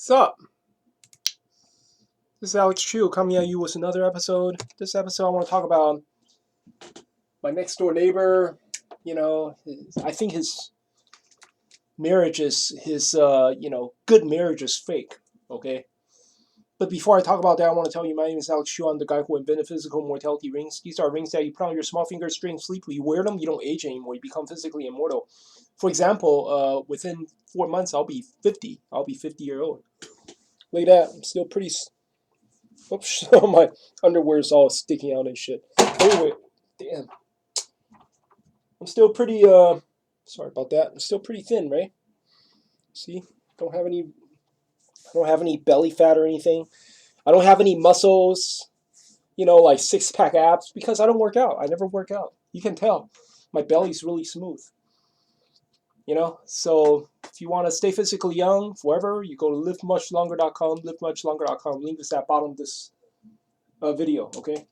What's up? This is Alex Chu coming at you with another episode. This episode, I want to talk about my next door neighbor. I think his marriage is good marriage is fake. Okay. But before I talk about that, I want to tell you my name is Alex Chu. I'm the guy who invented physical mortality rings. These are rings that you put on your small fingers during sleep. When you wear them, you don't age anymore. You become physically immortal. For example, within 4 months, I'll be 50. I'll be 50-year old. Look at that. I'm still pretty. Oops, my underwear is all sticking out and shit. Anyway, damn. I'm still pretty, sorry about that. I'm still pretty thin, right? See? I don't have any belly fat or anything. I don't have any muscles, like six-pack abs, because I don't work out. I never work out. You can tell. My belly's really smooth. So if you want to stay physically young forever, you go to livemuchlonger.com, livemuchlonger.com. Link is at the bottom of this video, okay?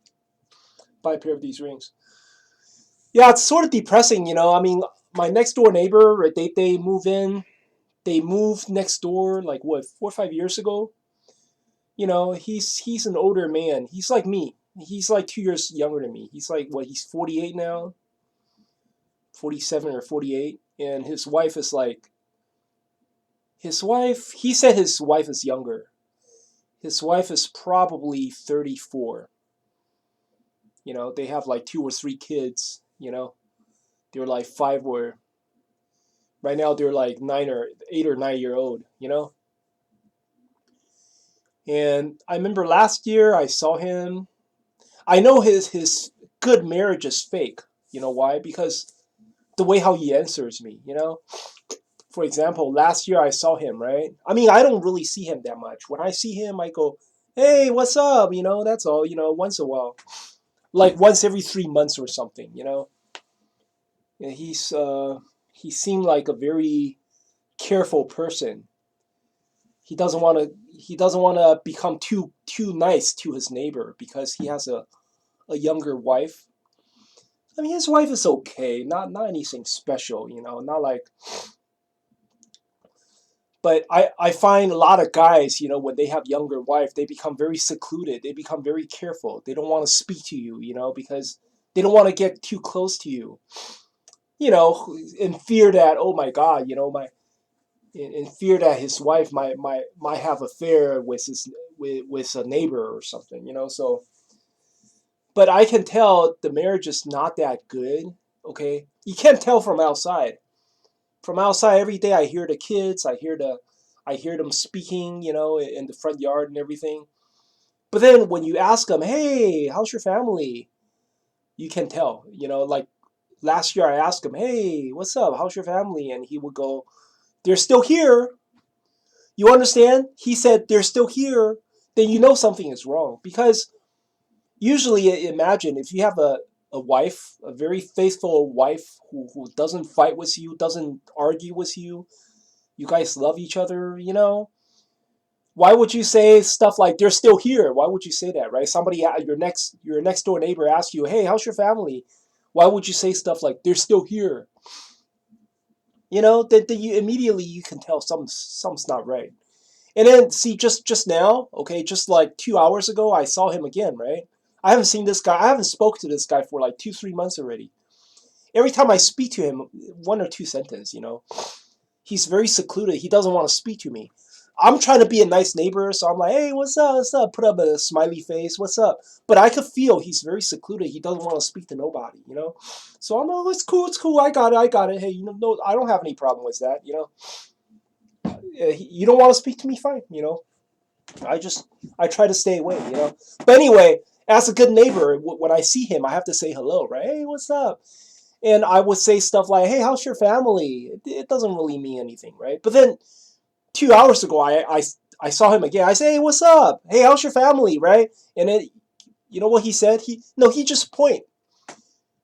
Buy a pair of these rings. Yeah, it's sort of depressing, I mean, my next door neighbor, right, they move in. They moved next door, like, what, 4 or 5 years ago? He's an older man. He's like me. He's like 2 years younger than me. He's like, what, he's 48 now? 47 or 48. And his wife is like, he said his wife is younger. His wife is probably 34. They have like 2 or 3 kids, They're like 5 or, right now they're like 8 or 9 year old, And I remember last year I saw him. I know his good marriage is fake. You know why? Because the way how he answers me, For example, last year I saw him, right? I mean, I don't really see him that much. When I see him, I go, "Hey, what's up?" That's all, once in a while. Like once every 3 months or something, And he seemed like a very careful person. He doesn't want to become too nice to his neighbor because he has a younger wife. I mean, his wife is okay, not anything special, not like. But I find a lot of guys, when they have younger wife, they become very secluded. They become very careful. They don't want to speak to you, because they don't want to get too close to you, in fear that, oh my God, in fear that his wife might have affair with a neighbor or something, So, but I can tell the marriage is not that good. Okay, you can't tell from outside. From outside, every day I hear the kids. I hear them speaking, in the front yard and everything. But then when you ask them, "Hey, how's your family?" You can tell, Like last year I asked him, "Hey, what's up? How's your family?" And he would go, "They're still here." You understand? He said they're still here. Then you know something is wrong. Because usually, imagine if you have a wife, a very faithful wife who doesn't fight with you, doesn't argue with you, you guys love each other, Why would you say stuff like they're still here? Why would you say that, right? Somebody, your next door neighbor asks you, "Hey, how's your family?" Why would you say stuff like they're still here? That you immediately you can tell something's not right. And then see just now, okay, just like 2 hours ago, I saw him again, right? I haven't seen this guy. I haven't spoke to this guy for like 2 3 months already. Every time I speak to him, 1 or 2 sentences, he's very secluded. He doesn't want to speak to me. I'm trying to be a nice neighbor, so I'm like, "Hey, what's up? What's up?" Put up a smiley face. "What's up?" But I could feel he's very secluded. He doesn't want to speak to nobody. So I'm like, "Oh, it's cool. It's cool. I got it. I got it. Hey, no, I don't have any problem with that. You don't want to speak to me, fine. I try to stay away. But anyway, as a good neighbor, when I see him, I have to say hello, right? "Hey, what's up?" And I would say stuff like, "Hey, how's your family?" It doesn't really mean anything, right? But then 2 hours ago, I saw him again. I say, "Hey, what's up? Hey, how's your family?" Right? And then, you know what he said? He just point.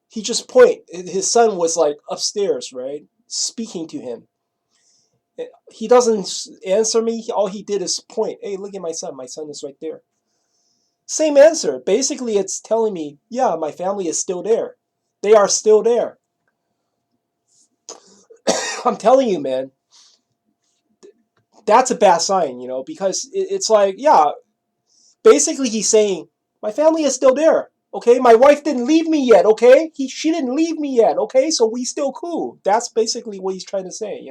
He just point. His son was like upstairs, right, speaking to him. He doesn't answer me. All he did is point. "Hey, look at my son. My son is right there." Same answer. Basically, it's telling me, yeah, my family is still there. They are still there. I'm telling you, man. That's a bad sign, because it's like, yeah, basically he's saying my family is still there. Okay, my wife didn't leave me yet. Okay, she didn't leave me yet. Okay, so we still cool. That's basically what he's trying to say.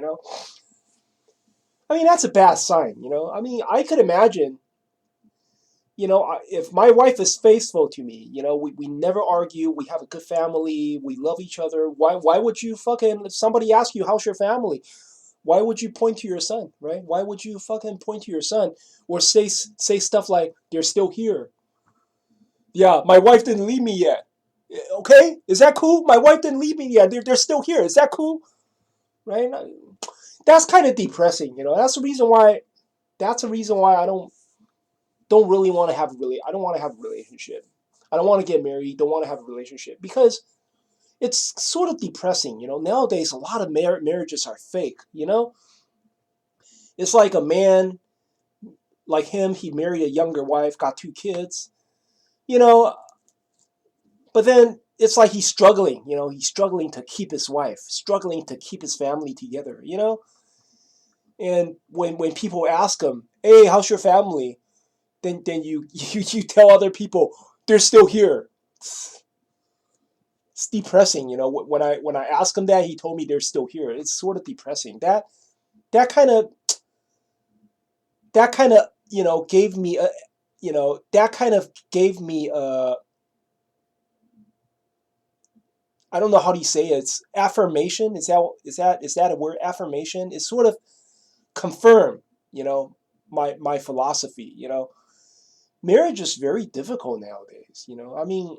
I mean, that's a bad sign. I mean, I could imagine, if my wife is faithful to me, we never argue, we have a good family, we love each other. Why would you fucking, if somebody asks you how's your family, why would you point to your son, right? Why would you fucking point to your son or say stuff like they're still here? Yeah, my wife didn't leave me yet. Okay, is that cool? My wife didn't leave me yet. They're still here. Is that cool? Right? That's kind of depressing. That's the reason why. That's the reason why I don't really want to have I don't want to have a relationship. I don't want to get married. Don't want to have a relationship because it's sort of depressing. Nowadays a lot of marriages are fake. It's like a man like him. He married a younger wife, got 2 kids. You know, but then it's like he's struggling. He's struggling to keep his wife, struggling to keep his family together. And when people ask him, "Hey, how's your family?" then you tell other people they're still here. It's depressing. When I ask him that, he told me they're still here. It's sort of depressing. That kind of that kind of gave me a that kind of gave me a, I don't know how do you say it. It's affirmation. Is that a word? Affirmation is sort of confirm, you know, my philosophy. Marriage is very difficult nowadays. I mean,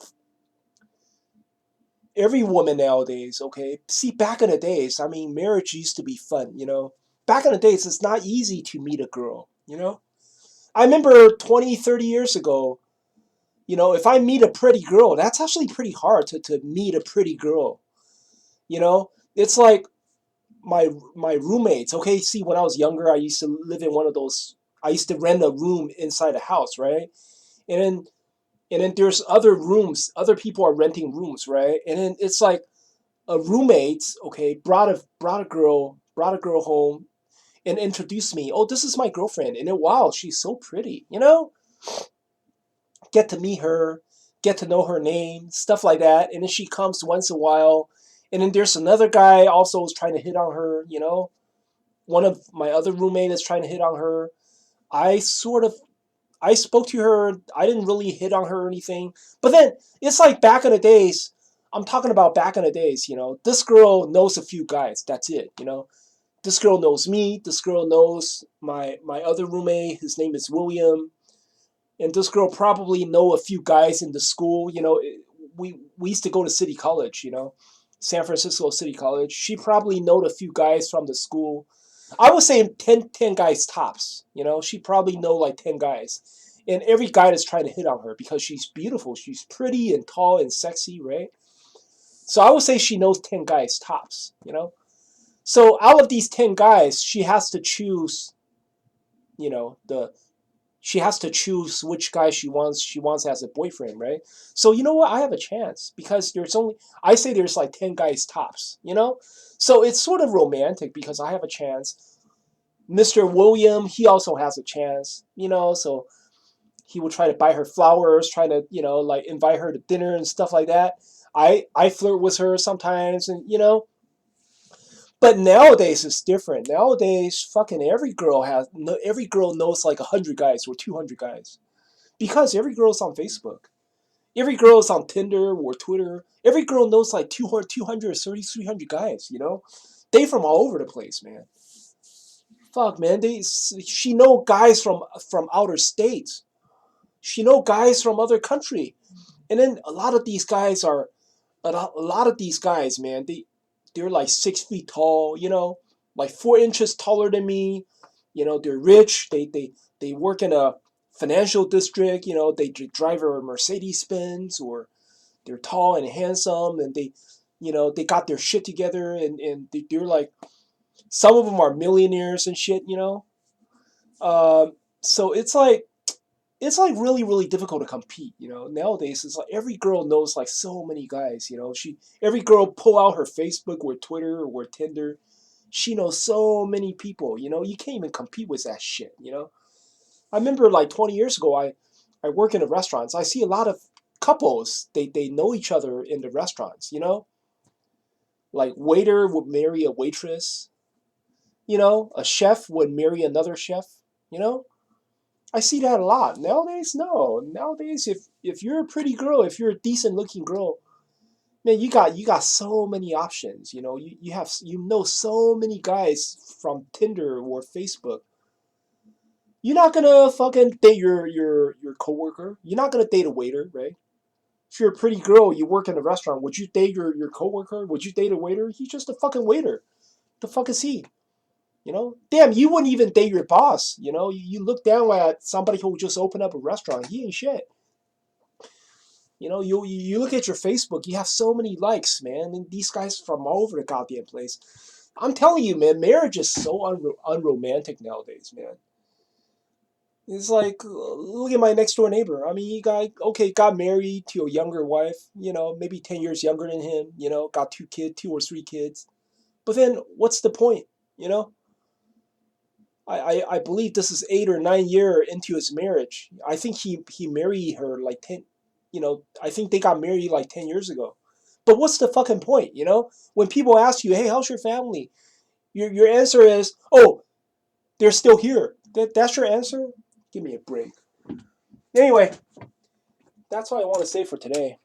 every woman nowadays, okay. See, back in the days, I mean, marriage used to be fun. Back in the days, it's not easy to meet a girl. I remember 20, 30 years ago. If I meet a pretty girl, that's actually pretty hard to meet a pretty girl. It's like my roommates. Okay, see, when I was younger, I used to live in one of those. I used to rent a room inside a house, right? And then there's other rooms. Other people are renting rooms, right? And then it's like a roommate. Okay, brought a girl home and introduced me. Oh, this is my girlfriend. And then wow, she's so pretty. Get to meet her, get to know her name, stuff like that. And then she comes once in a while. And then there's another guy also is trying to hit on her. One of my other roommate is trying to hit on her. I sort of I spoke to her. I didn't really hit on her or anything. But then it's like back in the days. I'm talking about back in the days. This girl knows a few guys. That's it. This girl knows me. This girl knows my other roommate. His name is William. And this girl probably know a few guys in the school. We used to go to City College. San Francisco City College. She probably know a few guys from the school. I would say 10 guys tops. She probably know like 10 guys. And every guy that's trying to hit on her because she's beautiful. She's pretty and tall and sexy, right? So I would say she knows 10 guys tops. So out of these 10 guys, the she has to choose which guy she wants as a boyfriend, right? So you know what? I have a chance because I say there's like 10 guys tops. So it's sort of romantic because I have a chance. Mr. William, he also has a chance. So he will try to buy her flowers, try to, like invite her to dinner and stuff like that. I flirt with her sometimes and. But nowadays it's different. Nowadays, fucking every girl knows like 100 guys or 200 guys because every girl's on Facebook. Every girl's on Tinder or Twitter. Every girl knows like 200, 300 guys. They from all over the place, man. Fuck, man. She know guys from outer states. She know guys from other country, and then a lot of these guys, man. They're like 6 feet tall. Like 4 inches taller than me. They're rich. They work in a financial district. They drive a Mercedes Benz, or they're tall and handsome, and they got their shit together, and they're like, some of them are millionaires and shit. So it's like really really difficult to compete. Nowadays it's like every girl knows like so many guys. Every girl pull out her Facebook or Twitter or Tinder. She knows so many people, you know, you can't even compete with that shit, you know. I remember like 20 years ago, I work in the restaurants. I see a lot of couples, they know each other in the restaurants, you know? Like waiter would marry a waitress, you know, a chef would marry another chef, you know? I see that a lot. Nowadays, no. Nowadays, if you're a pretty girl, if you're a decent looking girl, man, you got so many options. You know, you know so many guys from Tinder or Facebook. You're not gonna fucking date your coworker. You're not gonna date a waiter, right? If you're a pretty girl, you work in a restaurant, would you date your coworker? Would you date a waiter? He's just a fucking waiter. The fuck is he? You know? Damn, you wouldn't even date your boss. You know? You look down at somebody who just opened up a restaurant. He ain't shit. You know, you look at your Facebook, you have so many likes, man, and these guys from all over the goddamn place. I'm telling you, man, marriage is so unromantic nowadays, man. It's like, look at my next door neighbor. I mean, he got married to a younger wife, you know, maybe 10 years younger than him, you know, got two or three kids. But then what's the point, you know? I believe this is 8 or 9 year into his marriage. I think he married her like 10, you know, I think they got married like 10 years ago. But what's the fucking point, you know? When people ask you, hey, how's your family? Your answer is, oh, they're still here. That's your answer? Give me a break. Anyway, that's what I want to say for today.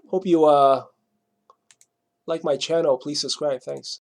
Hope you like my channel. Please subscribe. Thanks.